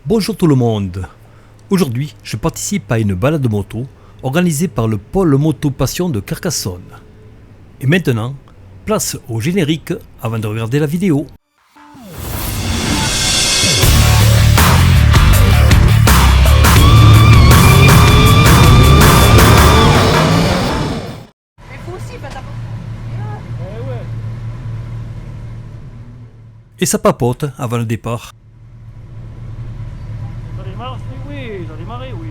Bonjour tout le monde. Aujourd'hui, je participe à une balade moto organisée par le pôle moto passion de Carcassonne. Et maintenant, place au générique avant de regarder la vidéo. Et ça papote avant le départ. Ça démarre, oui, ça a démarré, oui.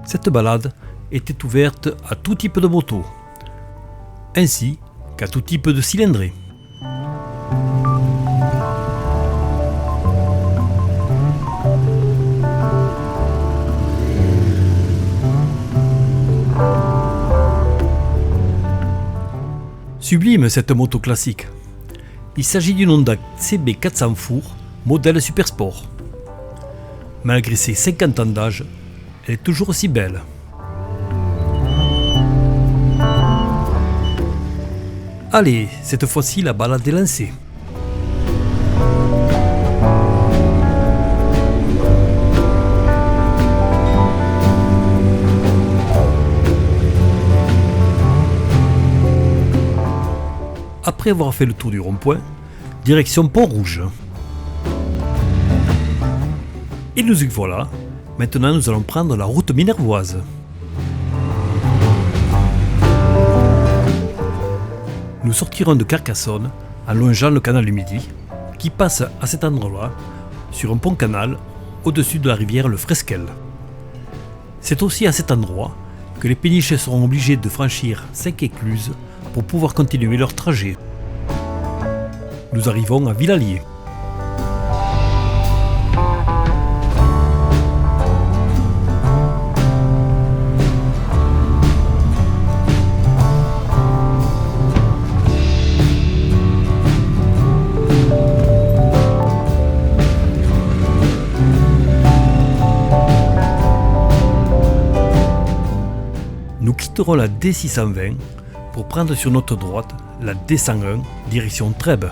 Cette balade était ouverte à tout type de moto, ainsi qu'à tout type de cylindrée. Sublime cette moto classique. Il s'agit d'une Honda CB 400 four, modèle Super Sport. Malgré ses 50 ans d'âge, elle est toujours aussi belle. Allez, cette fois-ci la balade est lancée. Après avoir fait le tour du rond-point, direction Pont-Rouge. Et nous y voilà. Maintenant, nous allons prendre la route minervoise. Nous sortirons de Carcassonne en longeant le canal du Midi, qui passe à cet endroit sur un pont-canal au-dessus de la rivière le Fresquel. C'est aussi à cet endroit que les péniches seront obligés de franchir 5 écluses pour pouvoir continuer leur trajet. Nous arrivons à Villalier. Nous quitterons la D620 pour prendre sur notre droite la D101 direction Trèbes.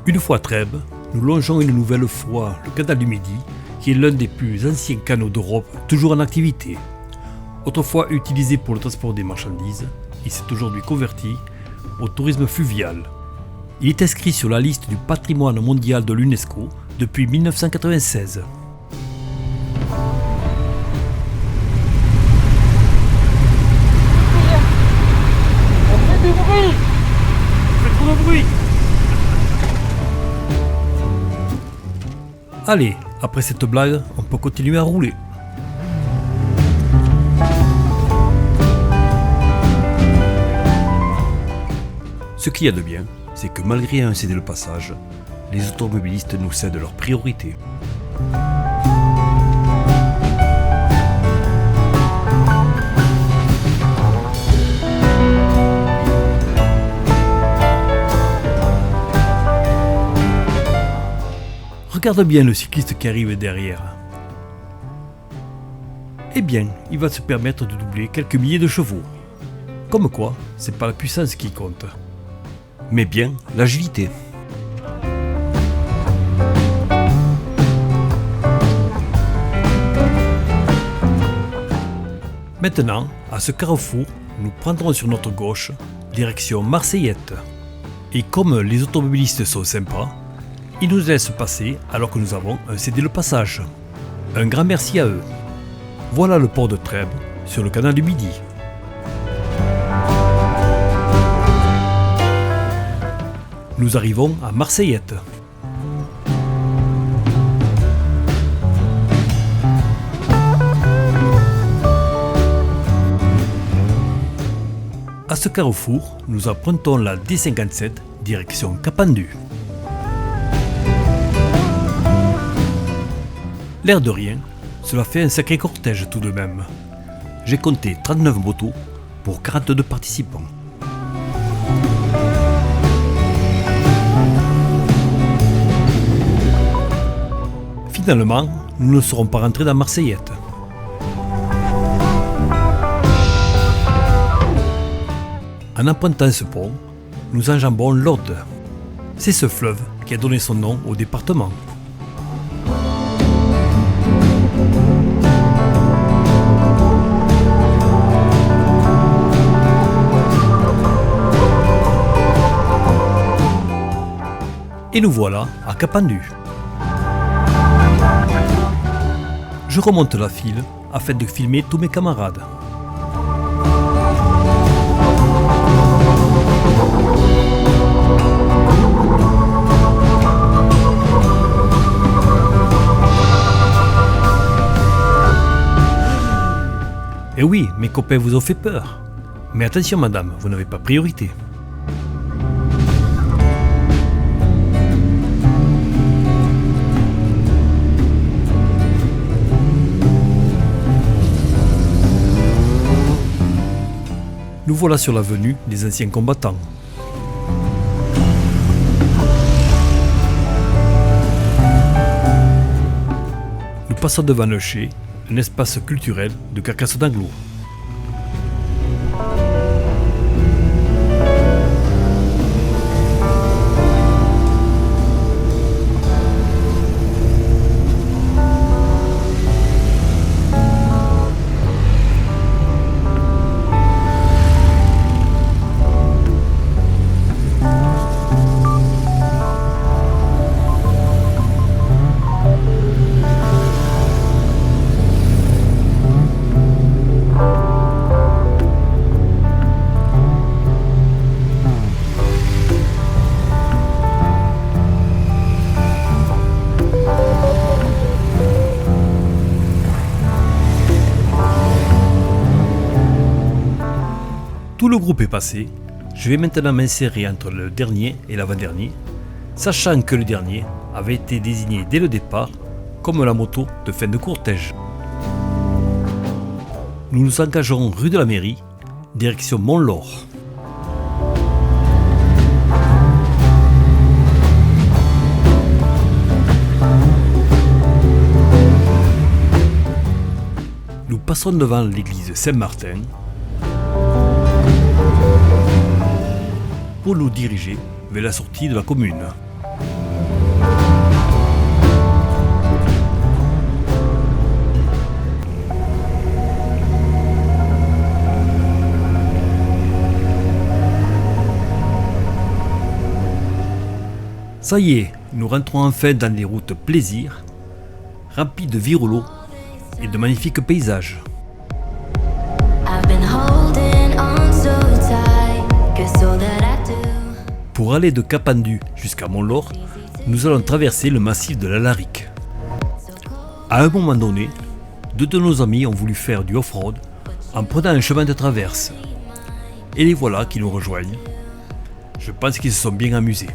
Une fois à Trèbes, nous longeons une nouvelle fois le canal du Midi, qui est l'un des plus anciens canaux d'Europe toujours en activité. Autrefois utilisé pour le transport des marchandises, il s'est aujourd'hui converti au tourisme fluvial. Il est inscrit sur la liste du patrimoine mondial de l'UNESCO depuis 1996. Allez, après cette blague, on peut continuer à rouler. Ce qu'il y a de bien, c'est que malgré un cédé le passage, les automobilistes nous cèdent leur priorité. Regarde bien le cycliste qui arrive derrière. Eh bien, il va se permettre de doubler quelques milliers de chevaux. Comme quoi, c'est pas la puissance qui compte, mais bien l'agilité. Maintenant, à ce carrefour, nous prendrons sur notre gauche, direction Marseillette. Et comme les automobilistes sont sympas, ils nous laissent passer alors que nous avons cédé le passage. Un grand merci à eux. Voilà le port de Trèbes sur le canal du Midi. Nous arrivons à Marseillette. À ce carrefour, nous empruntons la D57 direction Capendu. L'air de rien, cela fait un sacré cortège tout de même. J'ai compté 39 motos pour 42 participants. Finalement, nous ne serons pas rentrés dans Marseillette. En empruntant ce pont, nous enjambons l'Aude. C'est ce fleuve qui a donné son nom au département. Et nous voilà à Capendu. Je remonte la file afin de filmer tous mes camarades. Et oui, mes copains vous ont fait peur. Mais attention madame, vous n'avez pas priorité. Nous voilà sur l'avenue des anciens combattants. Nous passons devant le Chez, un espace culturel de Carcassonne d'Anglo. Tout le groupe est passé, je vais maintenant m'insérer entre le dernier et l'avant-dernier, sachant que le dernier avait été désigné dès le départ comme la moto de fin de cortège. Nous nous engagerons rue de la Mairie, direction Mont-Laur. Nous passons devant l'église Saint-Martin pour nous diriger vers la sortie de la commune. Ça y est, nous rentrons enfin dans les routes plaisir, remplies de virolos et de magnifiques paysages. Pour aller de Capendu jusqu'à Mont-Laur, nous allons traverser le massif de l'Alaric. À un moment donné, deux de nos amis ont voulu faire du off-road en prenant un chemin de traverse. Et les voilà qui nous rejoignent. Je pense qu'ils se sont bien amusés.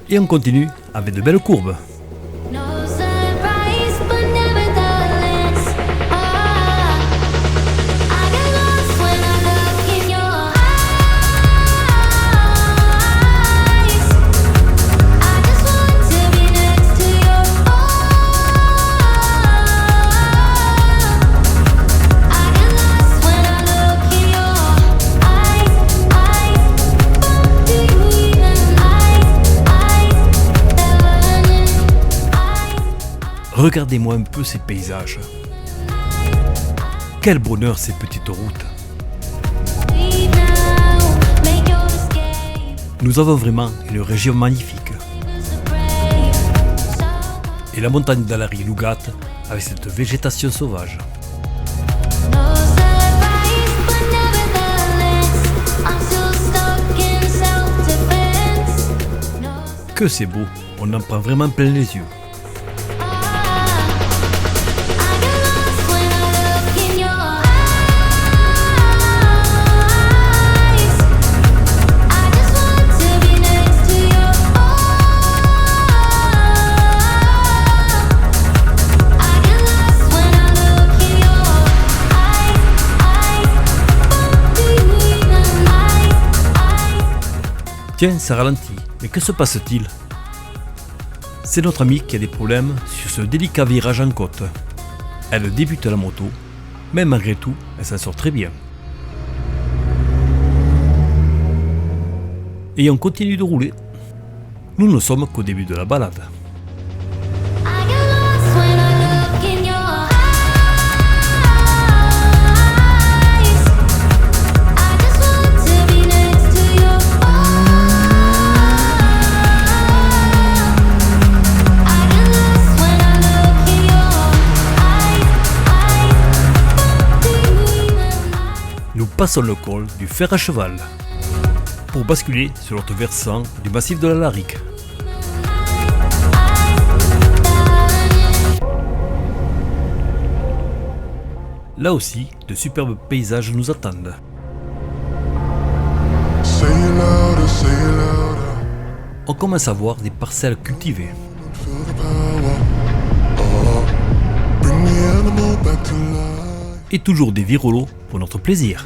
Et on continue avec de belles courbes. Regardez-moi un peu ces paysages. Quel bonheur ces petites routes. Nous avons vraiment une région magnifique. Et la montagne d'Alary-Lougat avec cette végétation sauvage. Que c'est beau, on en prend vraiment plein les yeux. Tiens, ça ralentit. Mais que se passe-t-il ? C'est notre amie qui a des problèmes sur ce délicat virage en côte. Elle débute la moto, mais malgré tout, elle s'en sort très bien. Et on continue de rouler. Nous ne sommes qu'au début de la balade. Nous passons le col du Fer à Cheval pour basculer sur l'autre versant du massif de l'Alaric. Là aussi, de superbes paysages nous attendent. On commence à voir des parcelles cultivées. Et toujours des virolos pour notre plaisir.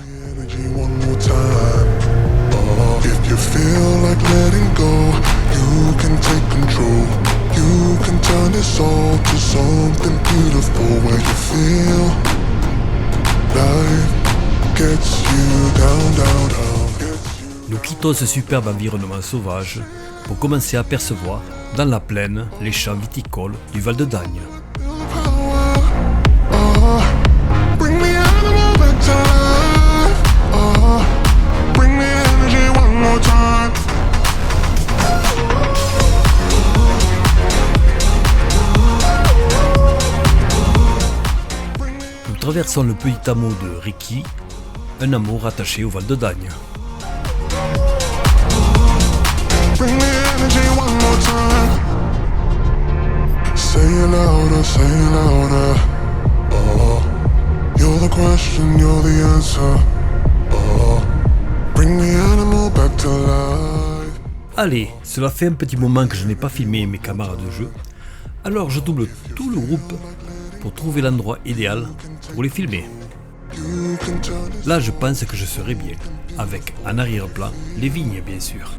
Nous quittons ce superbe environnement sauvage pour commencer à apercevoir dans la plaine les champs viticoles du Val de Dagne. Nous traversons le petit hameau de Ricky, un hameau rattaché au Val de Dagne. Allez, cela fait un petit moment que je n'ai pas filmé mes camarades de jeu, alors je double tout le groupe pour trouver l'endroit idéal pour les filmer. Là, je pense que je serai bien, avec en arrière-plan les vignes bien sûr.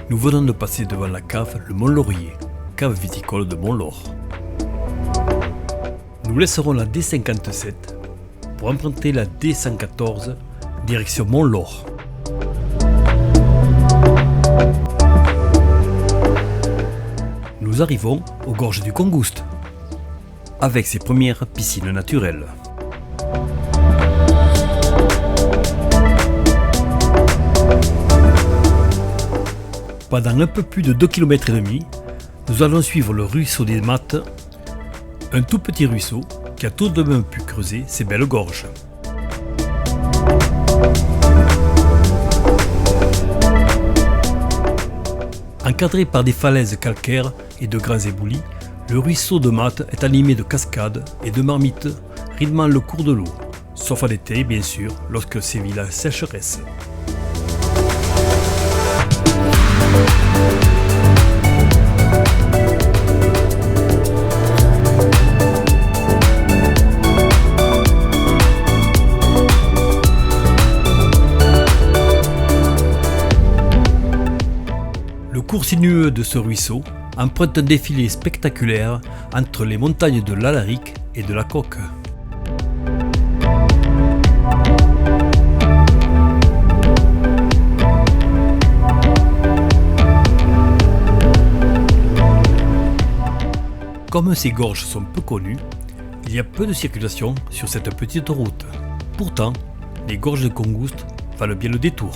Nous venons de passer devant la cave Le Mont-Laurier, cave viticole de Mont-Laur. Nous laisserons la D57 pour emprunter la D114 direction Mont-Laur. Nous arrivons aux gorges du Congoust, avec ses premières piscines naturelles. Pendant un peu plus de 2,5 km, nous allons suivre le ruisseau des Mattes, un tout petit ruisseau qui a tout de même pu creuser ces belles gorges. Encadré par des falaises calcaires et de grands éboulis, le ruisseau de Mattes est animé de cascades et de marmites rythmant le cours de l'eau, sauf à l'été bien sûr, lorsque sévit la sécheresse. Le cours sinueux de ce ruisseau emprunte un défilé spectaculaire entre les montagnes de l'Alaric et de la Coque. Comme ces gorges sont peu connues, il y a peu de circulation sur cette petite route. Pourtant, les gorges de Congoust valent bien le détour.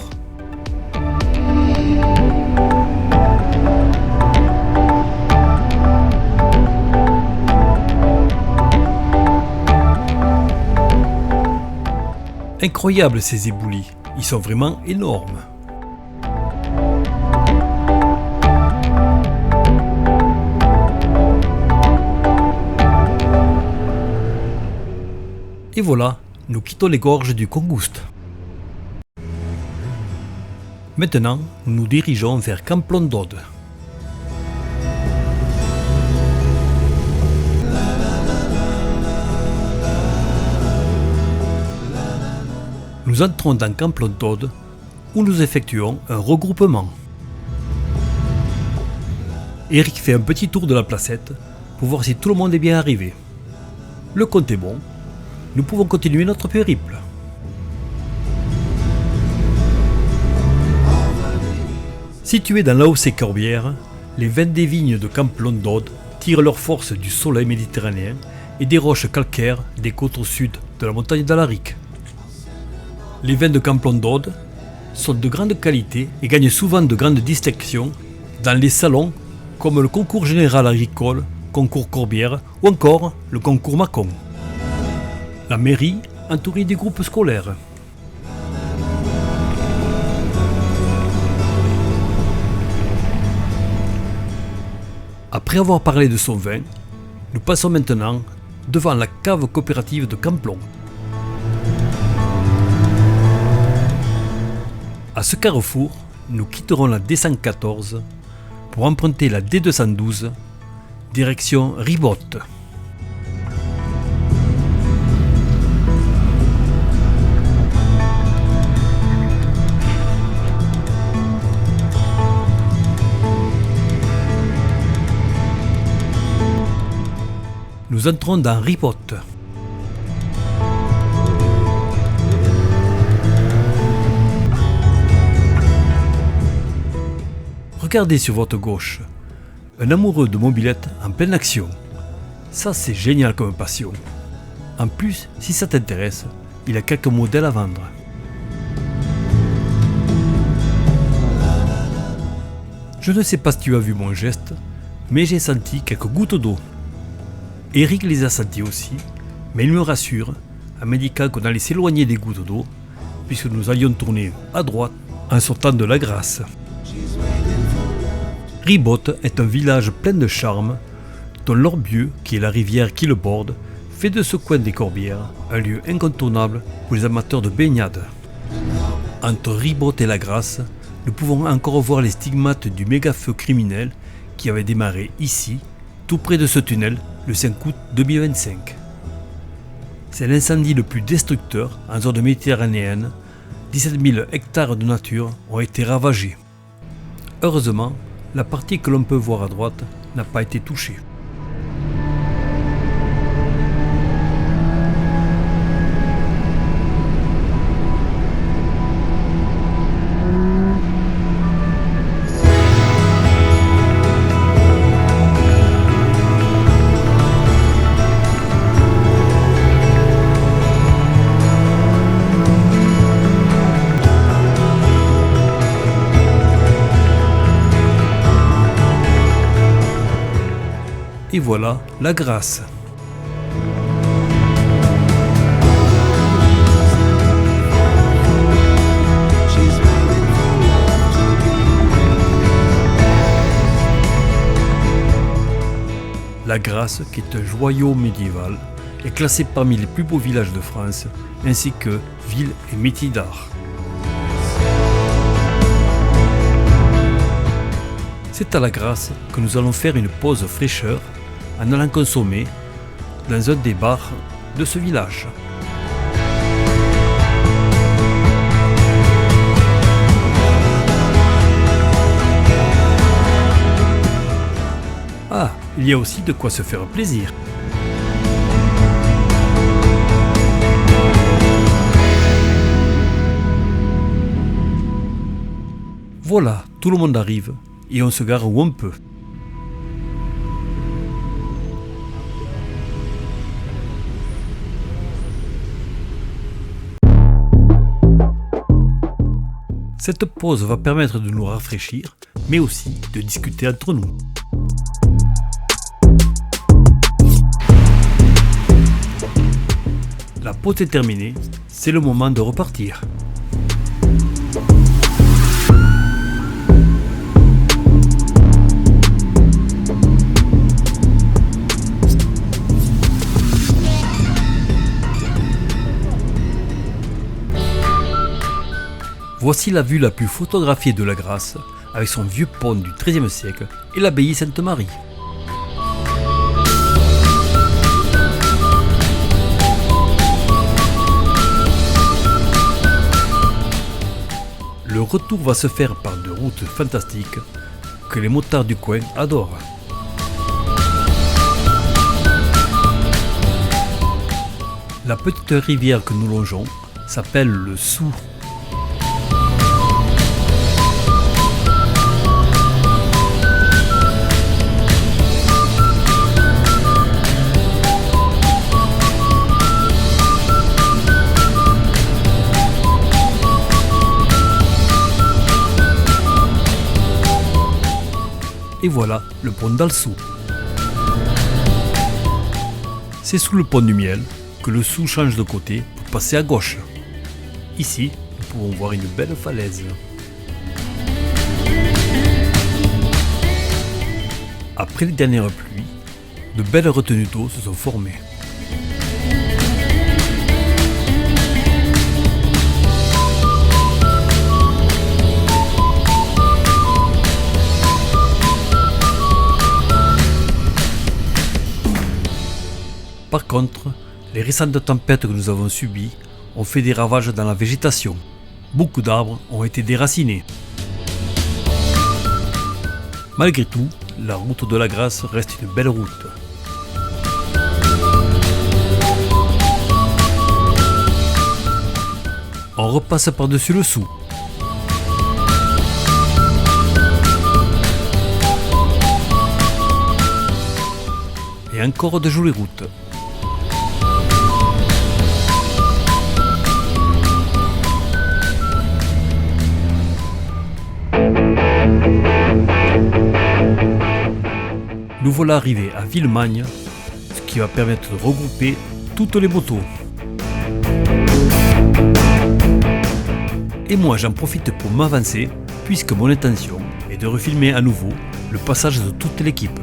Incroyables ces éboulis, ils sont vraiment énormes. Et voilà, nous quittons les gorges du Congoust. Maintenant, nous nous dirigeons vers Camplon d'Aude. Nous entrons dans Camplon d'Aude où nous effectuons un regroupement. Eric fait un petit tour de la placette pour voir si tout le monde est bien arrivé. Le compte est bon, nous pouvons continuer notre périple. Situés dans l'AOC-Corbière, les vins des vignes de Camplon d'Aude tirent leur force du soleil méditerranéen et des roches calcaires des côtes au sud de la montagne d'Alaric. Les vins de Camplon d'Aude sont de grande qualité et gagnent souvent de grandes distinctions dans les salons comme le concours général agricole, concours Corbière ou encore le concours Mâcon. La mairie entourée des groupes scolaires. Après avoir parlé de son vin, nous passons maintenant devant la cave coopérative de Camplon. À ce carrefour, nous quitterons la D114 pour emprunter la D212, direction Ribotte. Nous entrons dans Ribotte. Regardez sur votre gauche, un amoureux de mobilette en pleine action. Ça c'est génial comme passion. En plus, si ça t'intéresse, il a quelques modèles à vendre. Je ne sais pas si tu as vu mon geste, mais j'ai senti quelques gouttes d'eau. Eric les a senties aussi, mais il me rassure en m'indiquant qu'on allait s'éloigner des gouttes d'eau, puisque nous allions tourner à droite en sortant de la Grasse. Ribotte est un village plein de charme, dont l'Orbieu, qui est la rivière qui le borde, fait de ce coin des Corbières un lieu incontournable pour les amateurs de baignade. Entre Ribotte et la Grasse, nous pouvons encore voir les stigmates du méga-feu criminel qui avait démarré ici, tout près de ce tunnel, le 5 août 2025. C'est l'incendie le plus destructeur en zone méditerranéenne. 17 000 hectares de nature ont été ravagés. Heureusement, la partie que l'on peut voir à droite n'a pas été touchée. Et voilà la Grasse. La Grasse, qui est un joyau médiéval, est classée parmi les plus beaux villages de France, ainsi que ville et métier d'art. C'est à la Grasse que nous allons faire une pause fraîcheur en allant consommer dans un des bars de ce village. Ah, il y a aussi de quoi se faire plaisir. Voilà, tout le monde arrive et on se gare où on peut. Cette pause va permettre de nous rafraîchir, mais aussi de discuter entre nous. La pause est terminée, c'est le moment de repartir. Voici la vue la plus photographiée de la Grasse, avec son vieux pont du XIIIe siècle et l'abbaye Sainte-Marie. Le retour va se faire par deux routes fantastiques que les motards du coin adorent. La petite rivière que nous longeons s'appelle le Sou. Et voilà le pont d'Alsou. C'est sous le pont du Miel que le Sou change de côté pour passer à gauche. Ici, nous pouvons voir une belle falaise. Après les dernières pluies, de belles retenues d'eau se sont formées. Par contre, les récentes tempêtes que nous avons subies ont fait des ravages dans la végétation. Beaucoup d'arbres ont été déracinés. Malgré tout, la route de la Grasse reste une belle route. On repasse par-dessus le Sou. Et encore de jolies routes. Nous voilà arrivés à Villemagne, ce qui va permettre de regrouper toutes les motos. Et moi j'en profite pour m'avancer, puisque mon intention est de refilmer à nouveau le passage de toute l'équipe.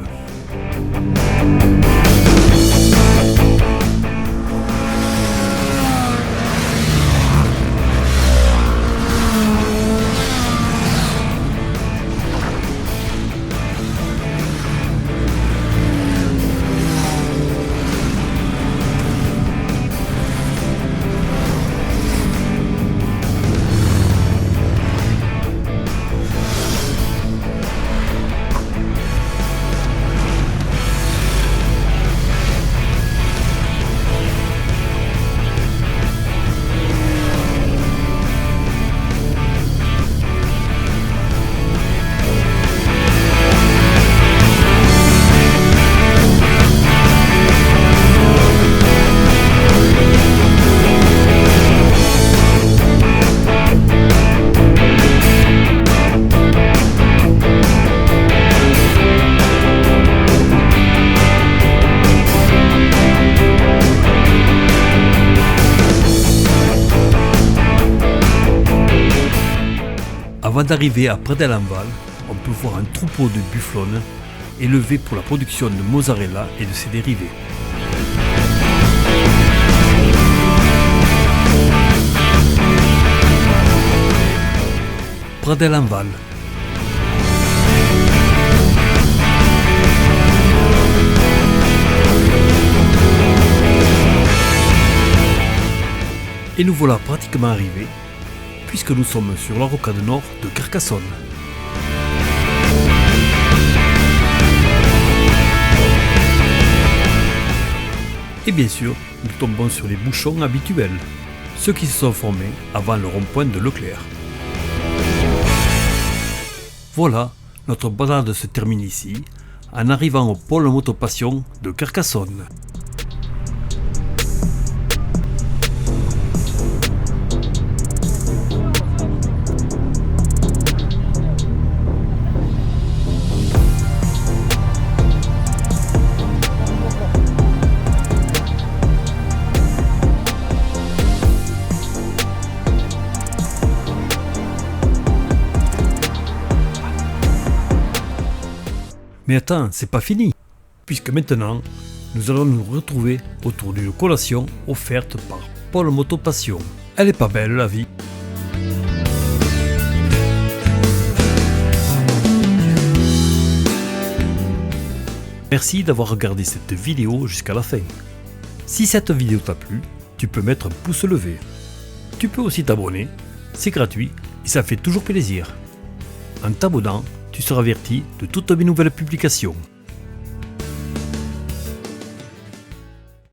Avant d'arriver à Près-de-Lamval, on peut voir un troupeau de bufflonnes élevé pour la production de mozzarella et de ses dérivés. Près-de-Lamval. Et nous voilà pratiquement arrivés, puisque nous sommes sur la rocade nord de Carcassonne. Et bien sûr, nous tombons sur les bouchons habituels, ceux qui se sont formés avant le rond-point de Leclerc. Voilà, notre balade se termine ici, en arrivant au pôle Motopassion de Carcassonne. Mais attends, c'est pas fini, puisque maintenant, nous allons nous retrouver autour d'une collation offerte par Paul Motopassion. Elle est pas belle la vie. Merci d'avoir regardé cette vidéo jusqu'à la fin. Si cette vidéo t'a plu, tu peux mettre un pouce levé. Tu peux aussi t'abonner, c'est gratuit et ça fait toujours plaisir. En t'abonnant, tu seras averti de toutes mes nouvelles publications.